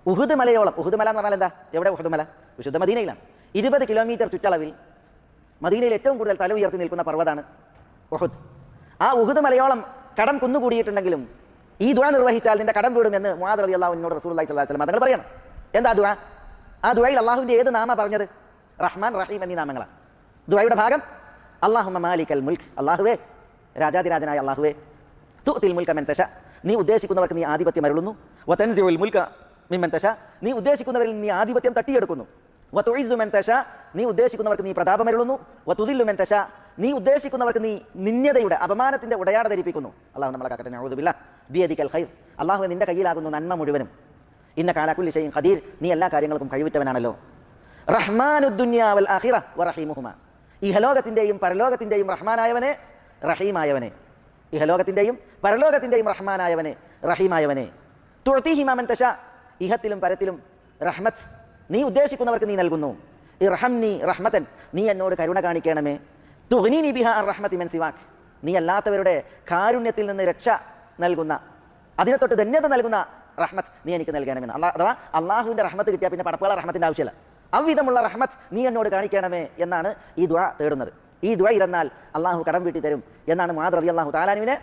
ഉഹുദ് മലയോളം, ഉഹുദ് മല എന്ന് പറഞ്ഞാൽ എന്താ? എവിടെ ഉഹുദ് മല? വിശുദ്ധ മദീനയിലാണ്. 20 കിലോമീറ്റർ ചുറ്റളവിൽ മദീനയിൽ ഏറ്റവും കൂടുതൽ തല ഉയർത്തി നിൽക്കുന്ന പർവ്വതാണ് ഉഹുദ്. ആ ഉഹുദ് മലയോളം കടം കുന്നുകൂടിയിട്ടുണ്ടെങ്കിലും ഈ ദുആ നിർവഹിച്ചാൽ നിന്റെ കടം വീടുമെന്ന് മുആദ് റളിയല്ലാഹു അൻഹുവിനോട് റസൂലുള്ളാഹി സ്വല്ലല്ലാഹു അലൈഹി വസല്ലം തങ്ങൾ പറയണം. എന്താ ദുആ? ആ ദുആയിൽ അള്ളാഹുവിൻ്റെ ഏത് നാമ പറഞ്ഞത്? റഹ്മാൻ, റഹീം എന്നീ നാമങ്ങളാണ്. ദുആയുടെ ഭാഗം അല്ലാഹുമ്മ മാലിക്കൽ മുൽക്ക്, അല്ലാഹുവേ രാജാതിരാജനായ അല്ലാഹുവേ, തുഅ്തിൽ മുൽക മൻ തശാ, നീ ഉദ്ദേശിക്കുന്നവർക്ക് നീ ആധിപത്യം അരുളുന്നു. വതൻസിഉൽ മുൽക മിമ്മൻ തശാ, നീ ഉദ്ദേശിക്കുന്നവരിൽ നീ ആധിപത്യം തട്ടിയെടുക്കുന്നു. വതുഇസ്സു മൻ തശാ, നീ ഉദ്ദേശിക്കുന്നവർക്ക് നീ പ്രതാപം അരുളുന്നു. വതുദില്ലു മൻ തശാ, നീ ഉദ്ദേശിക്കുന്നവർക്ക് നീ നിന്യതയുടെ അപമാനത്തിന്റെ ഉടയാട ധരിപ്പിക്കുന്നു. അല്ലാഹു നമ്മളെ കാക്കട്ടെ. നഊദു ബില്ലാഹ്. ബിയദിക്കൽ ഖൈർ, അല്ലാഹു നിന്റെ കയ്യിലാകുന്നു നന്മ മുഴുവനും. ഇന്നക അലാ കുല്ലി ഷൈഇൻ ഖദീർ, നീ എല്ലാ കാര്യങ്ങൾക്കും കഴിവുറ്റവനാണല്ലോ. റഹ്മാനുദ് ദുനിയാ വൽ ആഖിറ വറഹീമുഹുമാ, ഇഹലോകത്തിന്റെയും പരലോകത്തിന്റെയും റഹ്മാനായവനെ, റഹീമായവനെ. ഇഹലോകത്തിന്റെയും പരലോകത്തിന്റെയും റഹ്മാനായവനെ, റഹീമായവനെ. തുഅ്തീഹിമാ മൻ തശാ, ഇഹത്തിലും പരത്തിലും റഹ്മത്ത് നീ ഉദ്ദേശിക്കുന്നവർക്ക് നീ നൽകുന്നു. ഇർഹംനി റഹ്മതൻ, നീ എന്നോട് കരുണ കാണിക്കണമേ. തുഗ്നീനി ബിഹാ അൻ റഹ്മതി മൻ സിവാക്, നീ അല്ലാത്തവരുടെ കാരുണ്യത്തിൽ നിന്ന് രക്ഷ നൽകുന്ന, അതിനെ തൊട്ട് ധന്യത നൽകുന്ന റഹ്മത്ത് നീ എനിക്ക് നൽകണമെന്ന്. അഥവാ അള്ളാഹുവിൻ്റെ റഹ്മത്ത് കിട്ടിയാൽ പിന്നെ പടപ്പുകള റഹ്മത്തിൻ്റെ ആവശ്യമില്ല. അവിധമുള്ള റഹ്മത്ത് നീ എന്നോട് കാണിക്കണമേ എന്നാണ് ഈ ദുആ തേടുന്നത്. ഈ ദുആ ഇരുന്നാൽ അള്ളാഹു കടം വീട്ടി തരും എന്നാണ് മുആദ് റളിയല്ലാഹു തആല അൻഹുവിനെ